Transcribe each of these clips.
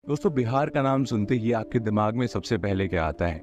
दोस्तों, बिहार का नाम सुनते ही आपके दिमाग में सबसे पहले क्या आता है?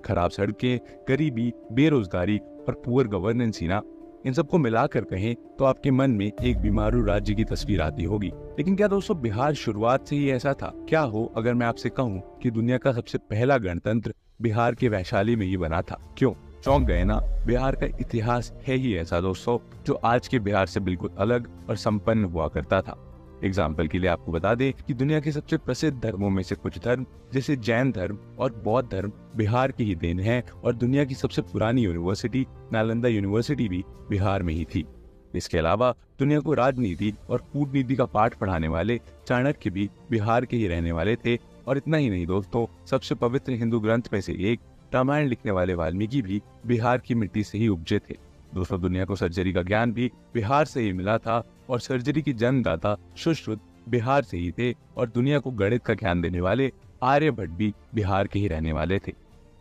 खराब सड़कें, गरीबी, बेरोजगारी और पुअर गवर्नेंस ही ना। इन सबको मिलाकर कहें तो आपके मन में एक बीमारू राज्य की तस्वीर आती होगी। लेकिन क्या दोस्तों, बिहार शुरुआत से ही ऐसा था? क्या हो अगर मैं आपसे कहूं कि दुनिया का सबसे पहला गणतंत्र बिहार के वैशाली में ही बना था? क्यों चौंक गए ना? बिहार का इतिहास है ही ऐसा दोस्तों, जो आज के बिहार से बिल्कुल अलग और संपन्न हुआ करता था। एग्जाम्पल के लिए आपको बता दें कि दुनिया के सबसे प्रसिद्ध धर्मों में से कुछ धर्म जैसे जैन धर्म और बौद्ध धर्म बिहार की ही देन है, और दुनिया की सबसे पुरानी यूनिवर्सिटी नालंदा यूनिवर्सिटी भी बिहार में ही थी। इसके अलावा दुनिया को राजनीति और कूटनीति का पाठ पढ़ाने वाले चाणक्य भी बिहार के ही रहने वाले थे। और इतना ही नहीं दोस्तों, सबसे पवित्र हिंदू ग्रंथ में से एक रामायण लिखने वाले वाल्मीकि भी बिहार की मिट्टी से ही उपजे थे। दोस्तों, दुनिया को सर्जरी का ज्ञान भी बिहार से ही मिला था, और सर्जरी की जन्मदाता सुश्रुत बिहार से ही थे। और दुनिया को गणित का ज्ञान देने वाले आर्यभट्ट भी बिहार के ही रहने वाले थे।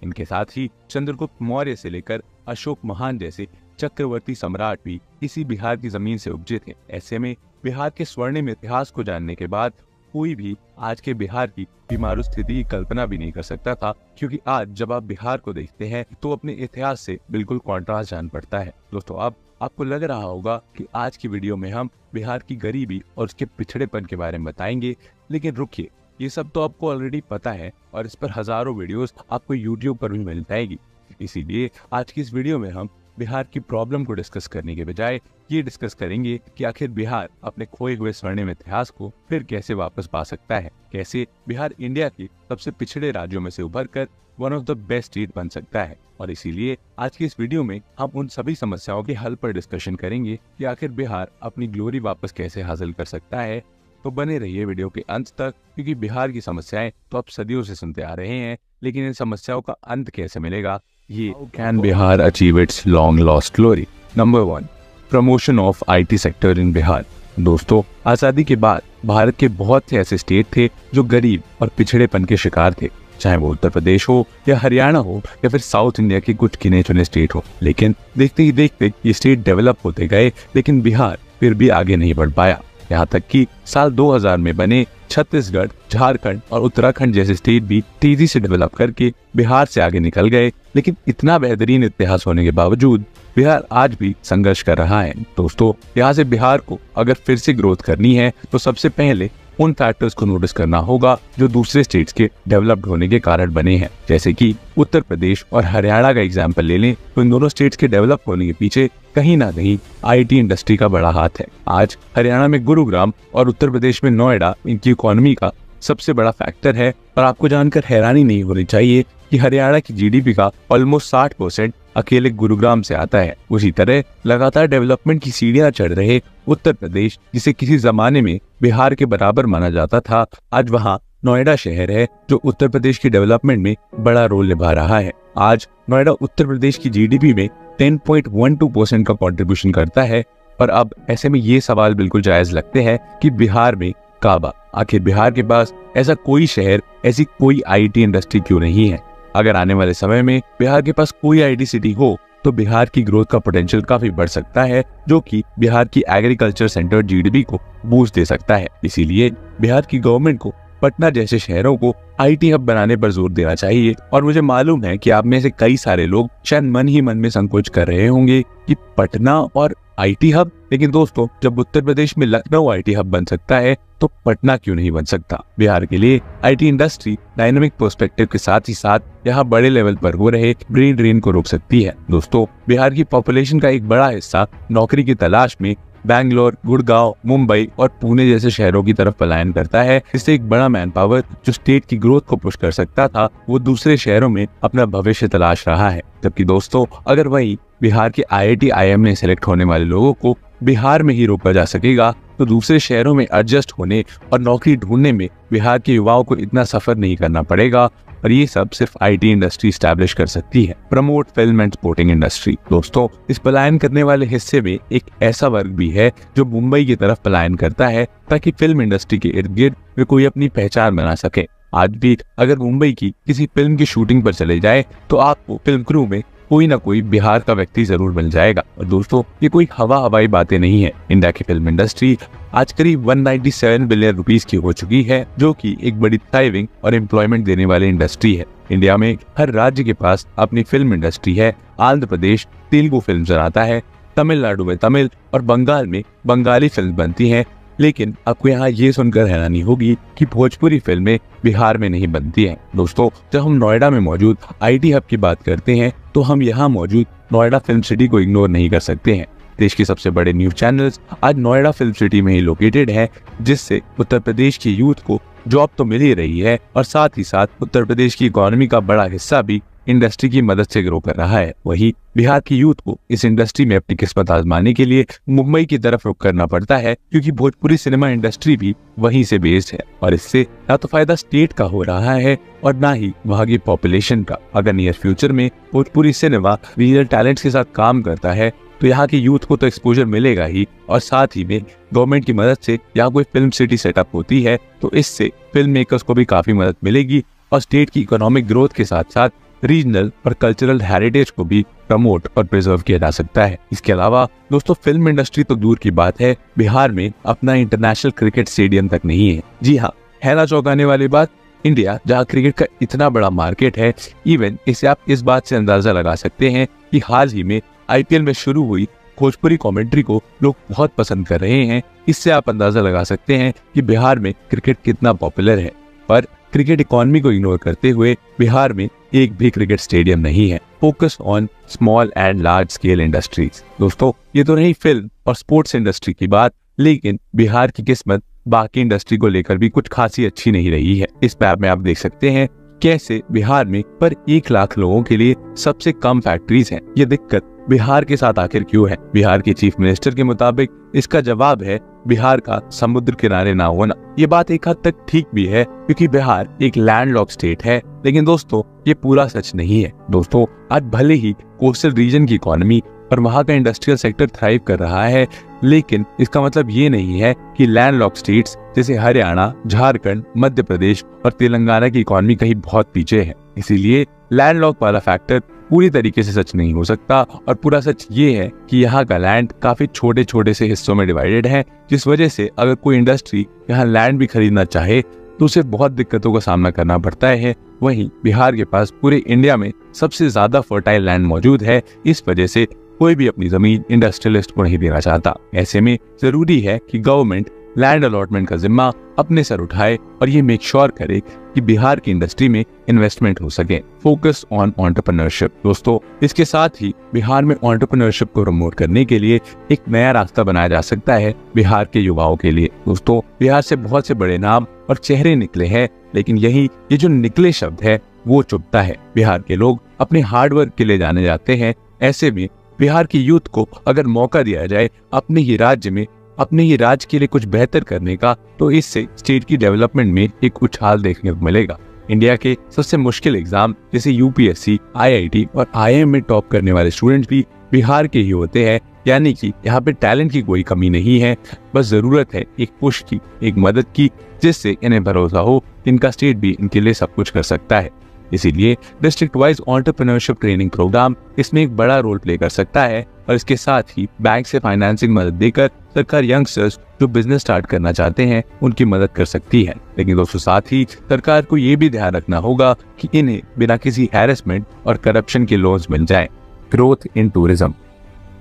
इनके साथ ही चंद्रगुप्त मौर्य से लेकर अशोक महान जैसे चक्रवर्ती सम्राट भी इसी बिहार की जमीन से उपजे थे। ऐसे में बिहार के स्वर्णिम इतिहास को जानने के बाद कोई भी आज के बिहार की बीमारू स्थिति की कल्पना भी नहीं कर सकता था, क्योंकि आज जब आप बिहार को देखते हैं तो अपने इतिहास से बिल्कुल कॉन्ट्रास्ट जान पड़ता है। दोस्तों, अब आपको लग रहा होगा कि आज की वीडियो में हम बिहार की गरीबी और उसके पिछड़ेपन के बारे में बताएंगे, लेकिन रुकिए, ये सब तो आपको ऑलरेडी पता है और इस पर हजारों वीडियोस आपको यूट्यूब पर भी मिल जाएगी। इसीलिए आज की इस वीडियो में हम बिहार की प्रॉब्लम को डिस्कस करने के बजाय ये डिस्कस करेंगे कि आखिर बिहार अपने खोए हुए स्वर्णिम इतिहास को फिर कैसे वापस पा सकता है, कैसे बिहार इंडिया के सबसे पिछड़े राज्यों में से उभर कर one of the best state बन सकता है। और इसीलिए आज की इस वीडियो में हम उन सभी समस्याओं के हल पर डिस्कशन करेंगे कि आखिर बिहार अपनी ग्लोरी वापस कैसे हासिल कर सकता है। तो बने रहिए वीडियो के अंत तक, क्योंकि बिहार की समस्याएं तो आप सदियों से सुनते आ रहे हैं, लेकिन इन समस्याओं का अंत कैसे मिलेगा, ये can Bihar achieve it's long lost glory. Number 1, promotion of IT sector in Bihar. दोस्तों, आजादी के बाद भारत के बहुत से ऐसे स्टेट थे जो गरीब और पिछड़ेपन के शिकार थे, चाहे वो उत्तर प्रदेश हो या हरियाणा हो या फिर साउथ इंडिया के कुछ गिने चुने स्टेट हो। लेकिन देखते ही देखते ये स्टेट डेवलप होते गए, लेकिन बिहार फिर भी आगे नहीं बढ़ पाया। यहाँ तक कि साल 2000 में बने छत्तीसगढ़, झारखंड और उत्तराखंड जैसे स्टेट भी तेजी से डेवलप करके बिहार से आगे निकल गए। लेकिन इतना बेहतरीन इतिहास होने के बावजूद बिहार आज भी संघर्ष कर रहा है। दोस्तों, यहाँ से बिहार को अगर फिर से ग्रोथ करनी है तो सबसे पहले उन फैक्टर्स को नोटिस करना होगा जो दूसरे स्टेट्स के डेवलप्ड होने के कारण बने हैं। जैसे कि उत्तर प्रदेश और हरियाणा का एग्जाम्पल ले लें तो इन दोनों स्टेट्स के डेवलप होने के पीछे कहीं ना कहीं IT इंडस्ट्री का बड़ा हाथ है। आज हरियाणा में गुरुग्राम और उत्तर प्रदेश में नोएडा इनकी इकोनॉमी का सबसे बड़ा फैक्टर है। और आपको जानकर हैरानी नहीं होनी चाहिए कि हरियाणा की GDP का ऑलमोस्ट 60% अकेले गुरुग्राम से आता है। उसी तरह लगातार डेवलपमेंट की सीढ़ियां चढ़ रहे उत्तर प्रदेश, जिसे किसी जमाने में बिहार के बराबर माना जाता था, आज वहां नोएडा शहर है जो उत्तर प्रदेश की डेवलपमेंट में बड़ा रोल निभा रहा है। आज नोएडा उत्तर प्रदेश की GDP में 10.12% का कंट्रीब्यूशन करता है। और अब ऐसे में ये सवाल बिल्कुल जायज लगते हैं कि बिहार में काबा, आखिर बिहार के पास ऐसा कोई शहर, ऐसी कोई IT इंडस्ट्री क्यों नहीं है? अगर आने वाले समय में बिहार के पास कोई IT सिटी हो तो बिहार की ग्रोथ का पोटेंशियल काफी बढ़ सकता है, जो कि बिहार की एग्रीकल्चर सेंटर GDP को बूस्ट दे सकता है। इसीलिए बिहार की गवर्नमेंट को पटना जैसे शहरों को IT हब बनाने पर जोर देना चाहिए। और मुझे मालूम है कि आप में से कई सारे लोग शायद मन ही मन में संकोच कर रहे होंगे कि पटना और IT हब, लेकिन दोस्तों, जब उत्तर प्रदेश में लखनऊ IT हब बन सकता है तो पटना क्यों नहीं बन सकता? बिहार के लिए IT इंडस्ट्री डायनामिक पर्सपेक्टिव के साथ ही साथ यहाँ बड़े लेवल पर हो रहे ब्रेन ड्रेन को रोक सकती है। दोस्तों, बिहार की पॉपुलेशन का एक बड़ा हिस्सा नौकरी की तलाश में बैंगलोर, गुड़गांव, मुंबई और पुणे जैसे शहरों की तरफ पलायन करता है। इससे एक बड़ा मैन पावर जो स्टेट की ग्रोथ को पुश कर सकता था, वो दूसरे शहरों में अपना भविष्य तलाश रहा है। जबकि दोस्तों, अगर वही बिहार के IIT IIM में सेलेक्ट होने वाले लोगों को बिहार में ही रोका जा सकेगा तो दूसरे शहरों में एडजस्ट होने और नौकरी ढूंढने में बिहार के युवाओं को इतना सफर नहीं करना पड़ेगा। और ये सब सिर्फ IT इंडस्ट्री स्टैब्लिश कर सकती है। Promote film and sporting industry. दोस्तों, इस पलायन करने वाले हिस्से में एक ऐसा वर्ग भी है जो मुंबई की तरफ पलायन करता है ताकि फिल्म इंडस्ट्री के इर्द गिर्द वे कोई अपनी पहचान बना सके। आज भी अगर मुंबई की किसी फिल्म की शूटिंग पर चले जाए तो आपको फिल्म क्रू में कोई ना कोई बिहार का व्यक्ति जरूर मिल जाएगा। और दोस्तों, ये कोई हवाई बातें नहीं है। इंडिया की फिल्म इंडस्ट्री आज करीब 197 बिलियन रुपीस की हो चुकी है, जो कि एक बड़ी थ्राइविंग और एम्प्लॉयमेंट देने वाली इंडस्ट्री है। इंडिया में हर राज्य के पास अपनी फिल्म इंडस्ट्री है। आंध्र प्रदेश तेलुगु फिल्म बनाता है, तमिलनाडु में तमिल और बंगाल में बंगाली फिल्म बनती हैं। लेकिन आपको यहाँ ये सुनकर हैरानी होगी कि भोजपुरी फिल्में बिहार में नहीं बनती हैं। दोस्तों, जब हम नोएडा में मौजूद IT हब की बात करते हैं तो हम यहाँ मौजूद नोएडा फिल्म सिटी को इग्नोर नहीं कर सकते हैं। देश के सबसे बड़े न्यूज चैनल्स आज नोएडा फिल्म सिटी में ही लोकेटेड है, जिससे उत्तर प्रदेश की यूथ को जॉब तो मिल ही रही है और साथ ही साथ उत्तर प्रदेश की इकोनॉमी का बड़ा हिस्सा भी इंडस्ट्री की मदद से ग्रो कर रहा है। वही बिहार की यूथ को इस इंडस्ट्री में अपनी किस्मत आजमाने के लिए मुंबई की तरफ रुख करना पड़ता है, क्योंकि भोजपुरी सिनेमा इंडस्ट्री भी वहीं से बेस्ड है और इससे ना तो फायदा स्टेट का हो रहा है और ना ही वहाँ की पॉपुलेशन का। अगर नियर फ्यूचर में भोजपुरी सिनेमा रीजनल टैलेंट्स के साथ काम करता है तो यहाँ की यूथ को तो एक्सपोजर मिलेगा ही, और साथ ही में गवर्नमेंट की मदद से यहाँ कोई फिल्म सिटी सेटअप होती है तो इससे फिल्म मेकर्स को भी काफी मदद मिलेगी और स्टेट की इकोनॉमिक ग्रोथ के साथ साथ रीजनल और कल्चरल हेरिटेज को भी प्रमोट और प्रिजर्व किया जा सकता है। इसके अलावा दोस्तों, फिल्म इंडस्ट्री तो दूर की बात है, बिहार में अपना इंटरनेशनल क्रिकेट स्टेडियम तक नहीं है। जी हाँ, है ना चौंकाने वाली बात। इंडिया जहाँ क्रिकेट का इतना बड़ा मार्केट है, इवन इसे आप इस बात से अंदाजा लगा सकते हैं कि हाल ही में IPL में शुरू हुई भोजपुरी कमेंट्री को लोग बहुत पसंद कर रहे हैं। इससे आप अंदाजा लगा सकते हैं कि बिहार में क्रिकेट कितना पॉपुलर है। पर क्रिकेट इकोनॉमी को इग्नोर करते हुए बिहार में एक भी क्रिकेट स्टेडियम नहीं है। Focus on small and large scale industries. दोस्तों, ये तो रही फिल्म और स्पोर्ट्स इंडस्ट्री की बात, लेकिन बिहार की किस्मत बाकी इंडस्ट्री को लेकर भी कुछ खासी अच्छी नहीं रही है। इस मैप में आप देख सकते हैं कैसे बिहार में पर 1 लाख लोगों के लिए सबसे कम फैक्ट्रीज हैं। ये दिक्कत बिहार के साथ आखिर क्यों है? बिहार के चीफ मिनिस्टर के मुताबिक इसका जवाब है बिहार का समुद्र किनारे ना होना। ये बात एक हद तक ठीक भी है, क्योंकि बिहार एक लैंडलॉक्ड स्टेट है, लेकिन दोस्तों ये पूरा सच नहीं है। दोस्तों, आज भले ही कोस्टल रीजन की इकोनॉमी और वहाँ का इंडस्ट्रियल सेक्टर थ्राइव कर रहा है, लेकिन इसका मतलब ये नहीं है कि लैंडलॉक्ड स्टेट्स जैसे हरियाणा, झारखंड, मध्य प्रदेश और तेलंगाना की इकोनॉमी कहीं बहुत पीछे है। इसीलिए लैंडलॉक वाला फैक्टर पूरी तरीके से सच नहीं हो सकता, और पूरा सच ये है कि यहाँ का लैंड काफी छोटे छोटे से हिस्सों में डिवाइडेड है, जिस वजह से अगर कोई इंडस्ट्री यहाँ लैंड भी खरीदना चाहे तो उसे बहुत दिक्कतों का सामना करना पड़ता है। वहीं बिहार के पास पूरे इंडिया में सबसे ज्यादा फर्टाइल लैंड मौजूद है, इस वजह से कोई भी अपनी जमीन इंडस्ट्रियलिस्ट को नहीं देना चाहता। ऐसे में जरूरी है कि गवर्नमेंट लैंड अलॉटमेंट का जिम्मा अपने सर उठाए और ये मेक श्योर करे कि बिहार की इंडस्ट्री में इन्वेस्टमेंट हो सके। Focus on entrepreneurship. दोस्तों, इसके साथ ही बिहार में एंटरप्रेन्योरशिप को प्रमोट करने के लिए एक नया रास्ता बनाया जा सकता है बिहार के युवाओं के लिए। दोस्तों, बिहार से बहुत से बड़े नाम और चेहरे निकले हैं, लेकिन ये जो निकले शब्द है वो चुभता है। बिहार के लोग अपने हार्डवर्क के लिए जाने जाते हैं। ऐसे में बिहार की यूथ को अगर मौका दिया जाए अपने ही राज्य में अपने ही राज्य के लिए कुछ बेहतर करने का, तो इससे स्टेट की डेवलपमेंट में एक उछाल देखने को मिलेगा। इंडिया के सबसे मुश्किल एग्जाम जैसे UPSC, IIT और IIM में टॉप करने वाले स्टूडेंट्स भी बिहार के ही होते हैं। यानी कि यहाँ पे टैलेंट की कोई कमी नहीं है, बस जरूरत है एक पुश की, एक मदद की, जिससे इन्हें भरोसा हो इनका स्टेट भी इनके लिए सब कुछ कर सकता है। इसीलिए district wise entrepreneurship training programme इसमें एक बड़ा रोल प्ले कर सकता है, और इसके साथ ही बैंक से फाइनेंसिंग मदद देकर सरकार यंगस्टर्स जो बिजनेस स्टार्ट करना चाहते हैं उनकी मदद कर सकती है। लेकिन दोस्तों, साथ ही सरकार को ये भी ध्यान रखना होगा कि इन्हें बिना किसी हैरेसमेंट और करप्शन के लोन्स मिल जाएं। Growth in tourism.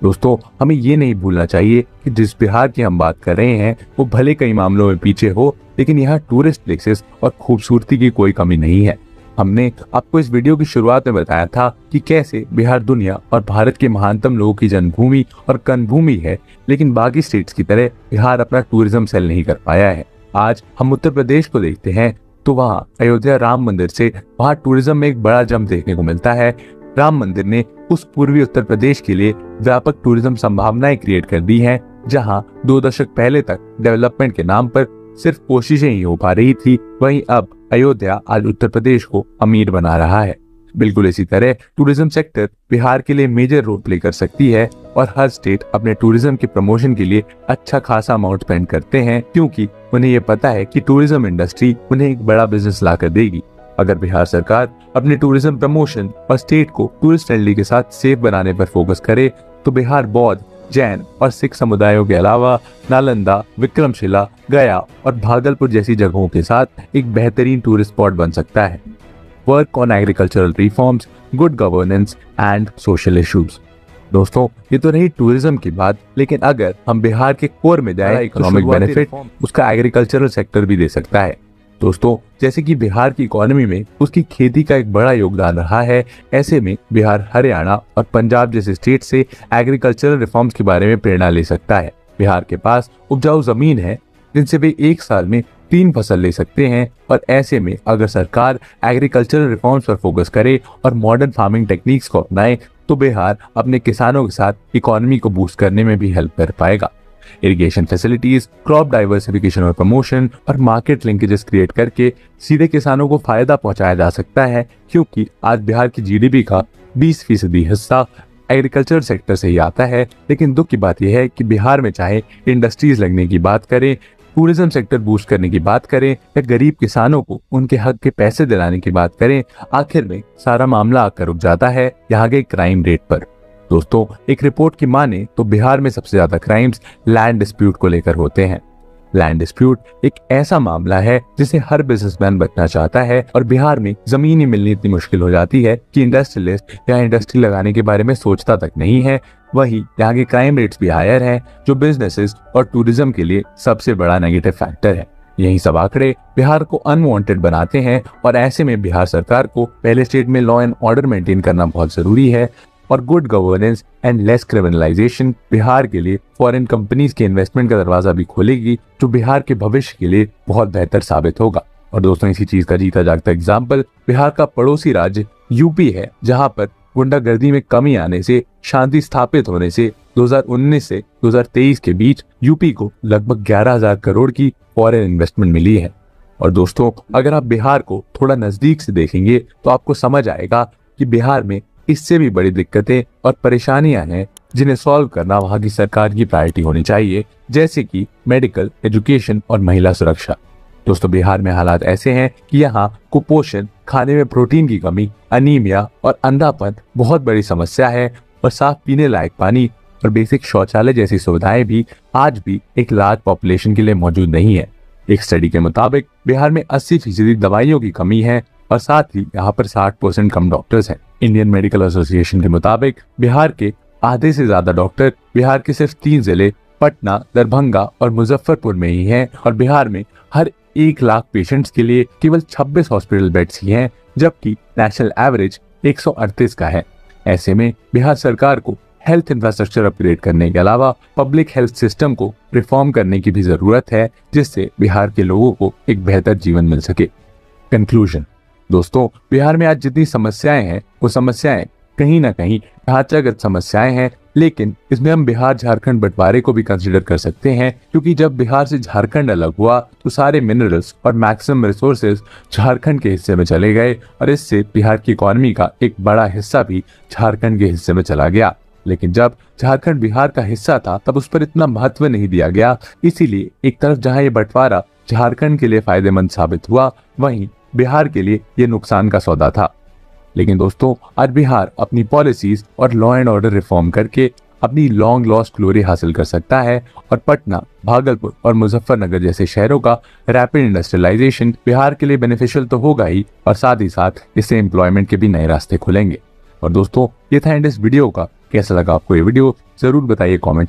दोस्तों, हमें ये नहीं भूलना चाहिए कि जिस बिहार की हम बात कर रहे हैं वो भले कई मामलों में पीछे हो, लेकिन यहाँ टूरिस्ट प्लेसेस और खूबसूरती की कोई कमी नहीं है। हमने आपको इस वीडियो की शुरुआत में बताया था कि कैसे बिहार दुनिया और भारत के महानतम लोगों की जन्मभूमि और कर्मभूमि है, लेकिन बाकी स्टेट्स की तरह बिहार अपना टूरिज्म सेल नहीं कर पाया है। आज हम उत्तर प्रदेश को देखते हैं तो वहाँ अयोध्या राम मंदिर से वहाँ टूरिज्म में एक बड़ा जंप देखने को मिलता है। राम मंदिर ने उस पूर्वी उत्तर प्रदेश के लिए व्यापक टूरिज्म संभावनाएं क्रिएट कर दी हैं, जहां 2 दशक पहले तक डेवलपमेंट के नाम पर सिर्फ कोशिशें ही हो पा रही थी, वहीं अब अयोध्या आज उत्तर प्रदेश को अमीर बना रहा है। बिल्कुल इसी तरह टूरिज्म सेक्टर बिहार के लिए मेजर रोल प्ले कर सकती है, और हर स्टेट अपने टूरिज्म के प्रमोशन के लिए अच्छा खासा अमाउंट स्पेंड करते हैं, क्योंकि उन्हें ये पता है कि टूरिज्म इंडस्ट्री उन्हें एक बड़ा बिजनेस ला कर देगी। अगर बिहार सरकार अपने टूरिज्म प्रमोशन और स्टेट को टूरिस्ट फ्रेंडली के साथ सेफ बनाने पर फोकस करे तो बिहार बौद्ध, जैन और सिख समुदायों के अलावा नालंदा, विक्रमशिला, गया और भागलपुर जैसी जगहों के साथ एक बेहतरीन टूरिस्ट स्पॉट बन सकता है। Work on agricultural reforms, good governance and social issues. दोस्तों, ये तो रही टूरिज्म की बात, लेकिन अगर हम बिहार के कोर में जाए इकोनॉमिक बेनिफिट उसका एग्रीकल्चरल सेक्टर भी दे सकता है। दोस्तों, जैसे कि बिहार की इकोनॉमी में उसकी खेती का एक बड़ा योगदान रहा है, ऐसे में बिहार हरियाणा और पंजाब जैसे स्टेट से एग्रीकल्चरल रिफॉर्म्स के बारे में प्रेरणा ले सकता है। बिहार के पास उपजाऊ जमीन है जिनसे वे एक साल में 3 फसल ले सकते हैं, और ऐसे में अगर सरकार एग्रीकल्चरल रिफॉर्म्स पर फोकस करे और मॉडर्न फार्मिंग टेक्निक्स को अपनाए तो बिहार अपने किसानों के साथ इकोनॉमी को बूस्ट करने में भी हेल्प कर पाएगा। इरिगेशन फैसिलिटीज, क्रॉप डाइवर्सिफिकेशन और प्रमोशन और मार्केट लिंकेजेस क्रिएट करके सीधे किसानों को फायदा पहुंचाया जा सकता है, क्योंकि आज बिहार की जीडीपी का 20% हिस्सा एग्रीकल्चर सेक्टर से ही आता है। लेकिन दुख की बात यह है कि बिहार में चाहे इंडस्ट्रीज लगने की बात करें, टूरिज्म सेक्टर बूस्ट करने की बात करें या गरीब किसानों को उनके हक के पैसे दिलाने की बात करें, आखिर में सारा मामला आकर रुक जाता है यहाँ के क्राइम रेट पर। दोस्तों, एक रिपोर्ट की माने तो बिहार में सबसे ज्यादा क्राइम्स लैंड डिस्प्यूट को लेकर होते हैं। लैंड डिस्प्यूट एक ऐसा मामला है जिसे हर बिजनेसमैन बचना चाहता है, और बिहार में जमीन ही मिलनी इतनी मुश्किल हो जाती है कि इंडस्ट्रियलिस्ट या इंडस्ट्री लगाने के बारे में सोचता तक नहीं है। वहीं यहाँ के क्राइम रेट्स भी हायर हैं, जो बिजनेसेस और टूरिज्म के लिए सबसे बड़ा नेगेटिव फैक्टर है। यही सब आंकड़े बिहार को अनवांटेड बनाते हैं, और ऐसे में बिहार सरकार को पहले स्टेट में लॉ एंड ऑर्डर मेंटेन करना बहुत जरूरी है, और good governance and less criminalisation Bihar के लिए फॉरेन कंपनीज के इन्वेस्टमेंट का दरवाजा भी खोलेगी, जो बिहार के भविष्य के लिए बहुत बेहतर साबित होगा। और दोस्तों, इसी चीज का जीता जागता एग्जाम्पल बिहार का पड़ोसी राज्य यूपी है, जहां पर गुंडागर्दी में कमी आने से, शांति स्थापित होने से 2019 से 2023 के बीच यूपी को लगभग 11,000 करोड़ की फॉरेन इन्वेस्टमेंट मिली है। और दोस्तों, अगर आप बिहार को थोड़ा नजदीक से देखेंगे तो आपको समझ आएगा कि बिहार में इससे भी बड़ी दिक्कतें और परेशानियां हैं जिन्हें सॉल्व करना वहां की सरकार की प्रायोरिटी होनी चाहिए, जैसे कि मेडिकल, एजुकेशन और महिला सुरक्षा। दोस्तों, बिहार में हालात ऐसे हैं कि यहाँ कुपोषण, खाने में प्रोटीन की कमी, अनीमिया और अंधापन बहुत बड़ी समस्या है, और साफ पीने लायक पानी और बेसिक शौचालय जैसी सुविधाएं भी आज भी एक लार्ज पॉपुलेशन के लिए मौजूद नहीं है। एक स्टडी के मुताबिक बिहार में 80% दवाइयों की कमी है, और साथ ही यहाँ पर 60% कम डॉक्टर्स हैं। इंडियन मेडिकल एसोसिएशन के मुताबिक बिहार के आधे से ज्यादा डॉक्टर बिहार के सिर्फ 3 जिले पटना, दरभंगा और मुजफ्फरपुर में ही हैं, और बिहार में हर 1 लाख पेशेंट्स के लिए केवल 26 हॉस्पिटल बेड्स ही हैं, जबकि नेशनल एवरेज 138 का है। ऐसे में बिहार सरकार को हेल्थ इंफ्रास्ट्रक्चर अपग्रेड करने के अलावा पब्लिक हेल्थ सिस्टम को रिफॉर्म करने की भी जरूरत है, जिससे बिहार के लोगों को एक बेहतर जीवन मिल सके। कंक्लूजन। दोस्तों, बिहार में आज जितनी समस्याएं हैं वो समस्याएं कहीं ना कहीं ढांचागत समस्याएं हैं, लेकिन इसमें हम बिहार झारखंड बंटवारे को भी कंसीडर कर सकते हैं, क्योंकि जब बिहार से झारखंड अलग हुआ तो सारे मिनरल्स और मैक्सिमम रिसोर्सेज झारखंड के हिस्से में चले गए, और इससे बिहार की इकोनॉमी का एक बड़ा हिस्सा भी झारखंड के हिस्से में चला गया। लेकिन जब झारखंड बिहार का हिस्सा था तब उस पर इतना महत्व नहीं दिया गया, इसीलिए एक तरफ जहां ये बंटवारा झारखंड के लिए फायदेमंद साबित हुआ, वहीं बिहार के लिए ये नुकसान का सौदा था। लेकिन दोस्तों, आज बिहार अपनी पॉलिसीज और लॉ एंड ऑर्डर रिफॉर्म करके अपनी लॉन्ग लॉस्ट ग्लोरी हासिल कर सकता है, और पटना, भागलपुर और मुजफ्फरनगर जैसे शहरों का रैपिड इंडस्ट्रियलाइजेशन बिहार के लिए बेनिफिशियल तो होगा ही, और साथ ही साथ इससे एम्प्लॉयमेंट के भी नए रास्ते खुलेंगे। और दोस्तों, ये था एंड इस वीडियो का। कैसा लगा आपको ये वीडियो जरूर बताइए कमेंट